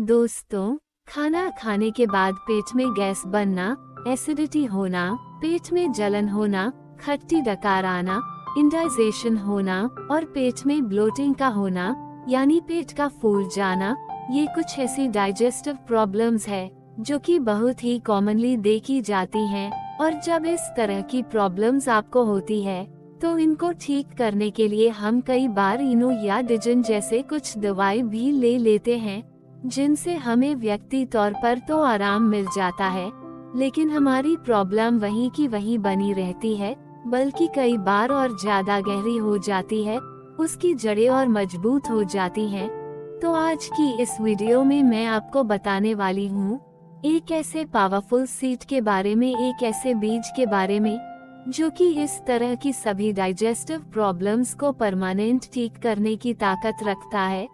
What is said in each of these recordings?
दोस्तों, खाना खाने के बाद पेट में गैस बनना, एसिडिटी होना, पेट में जलन होना, खट्टी डकार आना, इंडाइजेशन होना और पेट में ब्लोटिंग का होना यानी पेट का फूल जाना, ये कुछ ऐसी डाइजेस्टिव प्रॉब्लम्स है जो कि बहुत ही कॉमनली देखी जाती हैं। और जब इस तरह की प्रॉब्लम्स आपको होती है तो इनको ठीक करने के लिए हम कई बार इनो या डिजन जैसे कुछ दवाई भी ले लेते हैं, जिनसे हमें व्यक्ति तौर पर तो आराम मिल जाता है, लेकिन हमारी प्रॉब्लम वहीं की वहीं बनी रहती है, बल्कि कई बार और ज्यादा गहरी हो जाती है, उसकी जड़ें और मजबूत हो जाती हैं। तो आज की इस वीडियो में मैं आपको बताने वाली हूँ एक ऐसे पावरफुल सीड के बारे में, एक ऐसे बीज के बारे में जो कि इस तरह की सभी डाइजेस्टिव प्रॉब्लम्स को परमानेंट ठीक करने की ताकत रखता है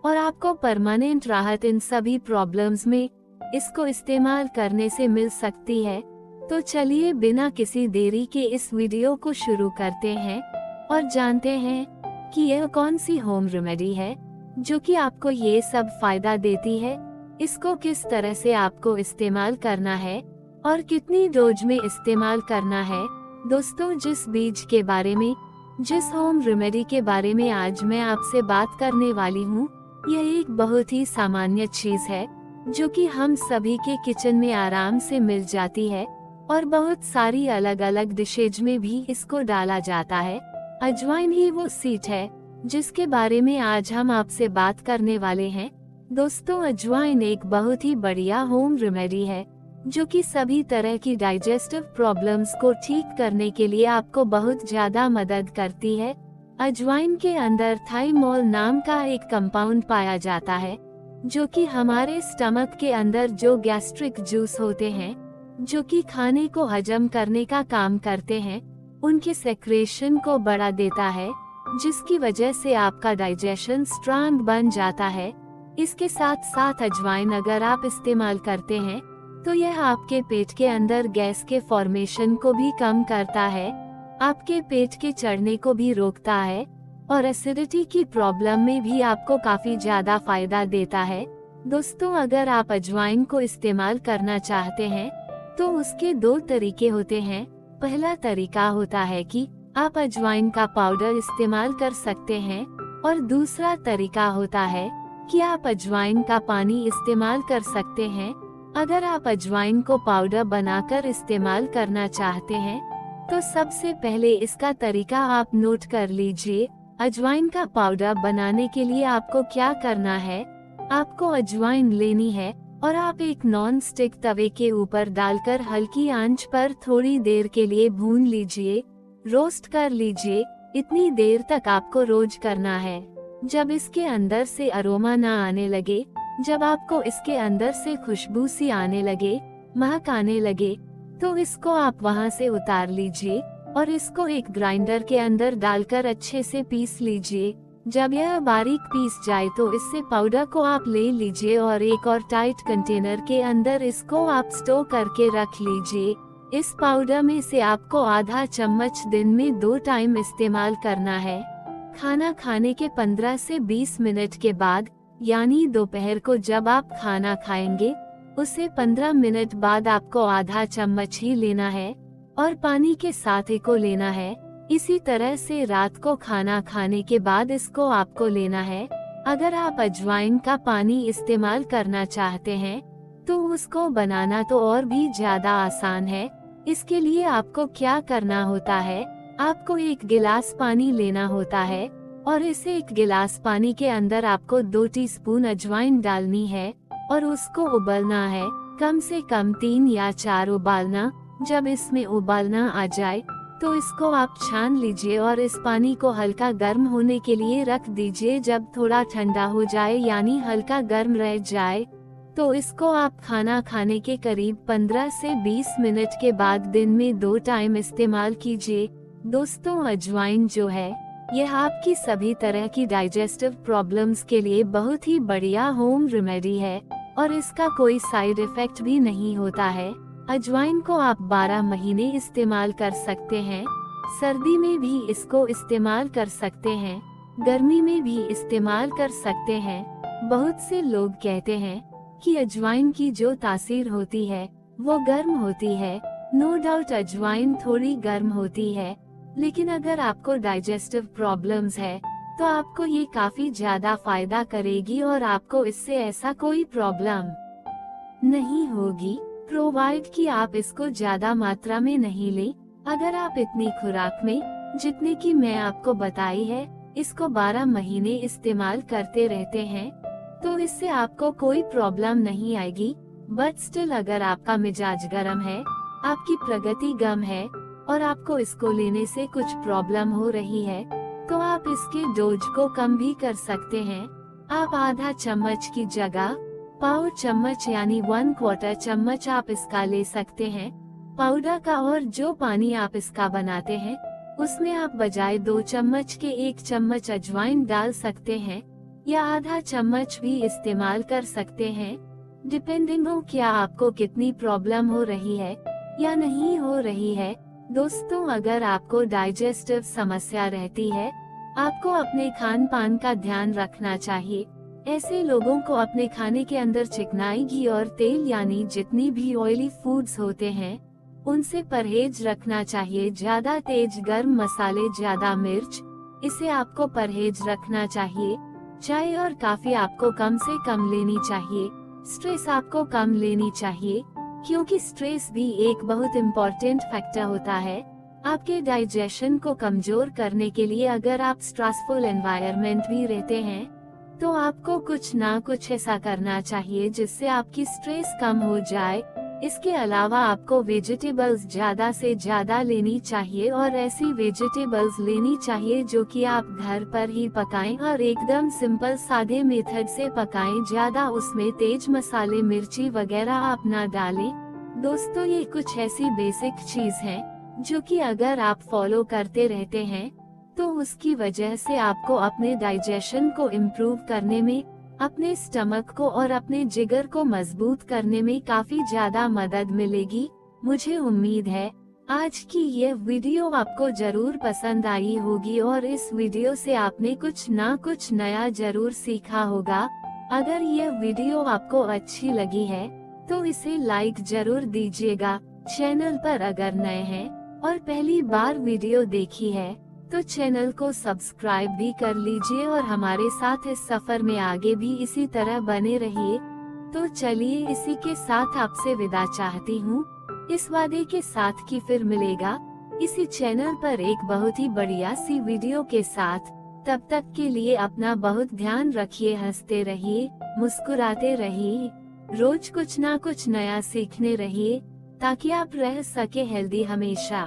और आपको परमानेंट राहत इन सभी प्रॉब्लम्स में इसको इस्तेमाल करने से मिल सकती है। तो चलिए बिना किसी देरी के इस वीडियो को शुरू करते हैं और जानते हैं कि यह कौन सी होम रेमेडी है जो कि आपको ये सब फायदा देती है, इसको किस तरह से आपको इस्तेमाल करना है और कितनी डोज में इस्तेमाल करना है। दोस्तों, जिस बीज के बारे में, जिस होम रेमेडी के बारे में आज मैं आपसे बात करने वाली हूँ, यह एक बहुत ही सामान्य चीज है जो कि हम सभी के किचन में आराम से मिल जाती है और बहुत सारी अलग अलग डिशेज में भी इसको डाला जाता है। अजवाइन ही वो सीड है जिसके बारे में आज हम आपसे बात करने वाले हैं। दोस्तों, अजवाइन एक बहुत ही बढ़िया होम रेमेडी है जो कि सभी तरह की डाइजेस्टिव प्रॉब्लम्स को ठीक करने के लिए आपको बहुत ज्यादा मदद करती है। अजवाइन के अंदर थाइमोल नाम का एक कंपाउंड पाया जाता है जो कि हमारे स्टमक के अंदर जो गैस्ट्रिक जूस होते हैं, जो कि खाने को हजम करने का काम करते हैं, उनके सेक्रेशन को बढ़ा देता है, जिसकी वजह से आपका डाइजेशन स्ट्रांग बन जाता है। इसके साथ साथ अजवाइन अगर आप इस्तेमाल करते हैं तो यह आपके पेट के अंदर गैस के फॉर्मेशन को भी कम करता है, आपके पेट के चढ़ने को भी रोकता है और एसिडिटी की प्रॉब्लम में भी आपको काफी ज्यादा फायदा देता है। दोस्तों, अगर आप अजवाइन को इस्तेमाल करना चाहते हैं तो उसके दो तरीके होते हैं। पहला तरीका होता है कि आप अजवाइन का पाउडर इस्तेमाल कर सकते हैं और दूसरा तरीका होता है कि आप अजवाइन का पानी इस्तेमाल कर सकते हैं। अगर आप अजवाइन को पाउडर बनाकर इस्तेमाल करना चाहते हैं तो सबसे पहले इसका तरीका आप नोट कर लीजिए। अजवाइन का पाउडर बनाने के लिए आपको क्या करना है, आपको अजवाइन लेनी है और आप एक नॉन स्टिक तवे के ऊपर डालकर हल्की आंच पर थोड़ी देर के लिए भून लीजिए, रोस्ट कर लीजिए। इतनी देर तक आपको रोज करना है। जब इसके अंदर से अरोमा ना आने लगे, जब आपको इसके अंदर से खुशबू सी आने लगे, महक आने लगे, तो इसको आप वहां से उतार लीजिए और इसको एक ग्राइंडर के अंदर डालकर अच्छे से पीस लीजिए। जब यह बारीक पीस जाए तो इससे पाउडर को आप ले लीजिए और एक और टाइट कंटेनर के अंदर इसको आप स्टोर करके रख लीजिए। इस पाउडर में से आपको आधा चम्मच दिन में 2 टाइम इस्तेमाल करना है। खाना खाने के 15 से 20 मिनट के बाद, यानी दोपहर को जब आप खाना खाएंगे उससे 15 मिनट बाद आपको आधा चम्मच ही लेना है और पानी के साथ को लेना है। इसी तरह से रात को खाना खाने के बाद इसको आपको लेना है। अगर आप अजवाइन का पानी इस्तेमाल करना चाहते हैं तो उसको बनाना तो और भी ज्यादा आसान है। इसके लिए आपको क्या करना होता है, आपको एक गिलास पानी लेना होता है और इस एक गिलास पानी के अंदर आपको 2 टीस्पून अजवाइन डालनी है और उसको उबालना है, कम से कम 3 या 4 उबालना। जब इसमें उबालना आ जाए तो इसको आप छान लीजिए और इस पानी को हल्का गर्म होने के लिए रख दीजिए। जब थोड़ा ठंडा हो जाए यानी हल्का गर्म रह जाए तो इसको आप खाना खाने के करीब 15 से 20 मिनट के बाद दिन में 2 टाइम इस्तेमाल कीजिए। दोस्तों, अजवाइन जो है यह आपकी सभी तरह की डाइजेस्टिव प्रॉब्लम्स के लिए बहुत ही बढ़िया होम रेमेडी है और इसका कोई साइड इफेक्ट भी नहीं होता है। अजवाइन को आप 12 महीने इस्तेमाल कर सकते हैं। सर्दी में भी इसको इस्तेमाल कर सकते हैं, गर्मी में भी इस्तेमाल कर सकते हैं। बहुत से लोग कहते हैं कि अजवाइन की जो तासीर होती है वो गर्म होती है। नो डाउट अजवाइन थोड़ी गर्म होती है, लेकिन अगर आपको डाइजेस्टिव प्रॉब्लम्स है तो आपको ये काफी ज्यादा फायदा करेगी और आपको इससे ऐसा कोई प्रॉब्लम नहीं होगी। प्रोवाइड कि आप इसको ज्यादा मात्रा में नहीं लें। अगर आप इतनी खुराक में जितने की मैं आपको बताई है इसको 12 महीने इस्तेमाल करते रहते हैं तो इससे आपको कोई प्रॉब्लम नहीं आएगी। बट स्टिल अगर आपका मिजाज गर्म है, आपकी प्रगति कम है और आपको इसको लेने से कुछ प्रॉब्लम हो रही है तो आप इसके डोज को कम भी कर सकते हैं। आप आधा चम्मच की जगह पाव चम्मच यानी 1/4 चम्मच आप इसका ले सकते हैं पाउडर का, और जो पानी आप इसका बनाते हैं उसमें आप बजाय 2 चम्मच के 1 चम्मच अजवाइन डाल सकते हैं या आधा चम्मच भी इस्तेमाल कर सकते हैं, डिपेंडिंग हो क्या आपको कितनी प्रॉब्लम हो रही है या नहीं हो रही है। दोस्तों, अगर आपको डाइजेस्टिव समस्या रहती है, आपको अपने खान पान का ध्यान रखना चाहिए। ऐसे लोगों को अपने खाने के अंदर चिकनाई, घी और तेल यानी जितनी भी ऑयली फूड्स होते हैं उनसे परहेज रखना चाहिए। ज्यादा तेज गर्म मसाले, ज्यादा मिर्च, इसे आपको परहेज रखना चाहिए। चाय और कॉफी आपको कम से कम लेनी चाहिए। स्ट्रेस आपको कम लेनी चाहिए, क्योंकि स्ट्रेस भी एक बहुत इम्पोर्टेंट फैक्टर होता है आपके डाइजेशन को कमजोर करने के लिए। अगर आप स्ट्रेसफुल एनवायरनमेंट भी रहते हैं तो आपको कुछ ना कुछ ऐसा करना चाहिए जिससे आपकी स्ट्रेस कम हो जाए। इसके अलावा आपको वेजिटेबल्स ज्यादा से ज्यादा लेनी चाहिए और ऐसी वेजिटेबल्स लेनी चाहिए जो कि आप घर पर ही पकाएं और एकदम सिंपल सादे मेथड से पकाएं। ज्यादा उसमें तेज मसाले, मिर्ची वगैरह आप ना डालें। दोस्तों, ये कुछ ऐसी बेसिक चीज है जो कि अगर आप फॉलो करते रहते हैं तो उसकी वजह से आपको अपने डाइजेशन को इम्प्रूव करने में, अपने स्टमक को और अपने जिगर को मजबूत करने में काफी ज्यादा मदद मिलेगी। मुझे उम्मीद है आज की ये वीडियो आपको जरूर पसंद आई होगी और इस वीडियो से आपने कुछ ना कुछ नया जरूर सीखा होगा। अगर ये वीडियो आपको अच्छी लगी है तो इसे लाइक जरूर दीजिएगा। चैनल पर अगर नए हैं और पहली बार वीडियो देखी है तो चैनल को सब्सक्राइब भी कर लीजिए और हमारे साथ इस सफर में आगे भी इसी तरह बने रहिए। तो चलिए, इसी के साथ आपसे विदा चाहती हूँ, इस वादे के साथ कि फिर मिलेगा इसी चैनल पर एक बहुत ही बढ़िया सी वीडियो के साथ। तब तक के लिए अपना बहुत ध्यान रखिए, हंसते रहिए, मुस्कुराते रहिए, रोज कुछ ना कुछ नया सीखने रहिए ताकि आप रह सके हेल्दी हमेशा।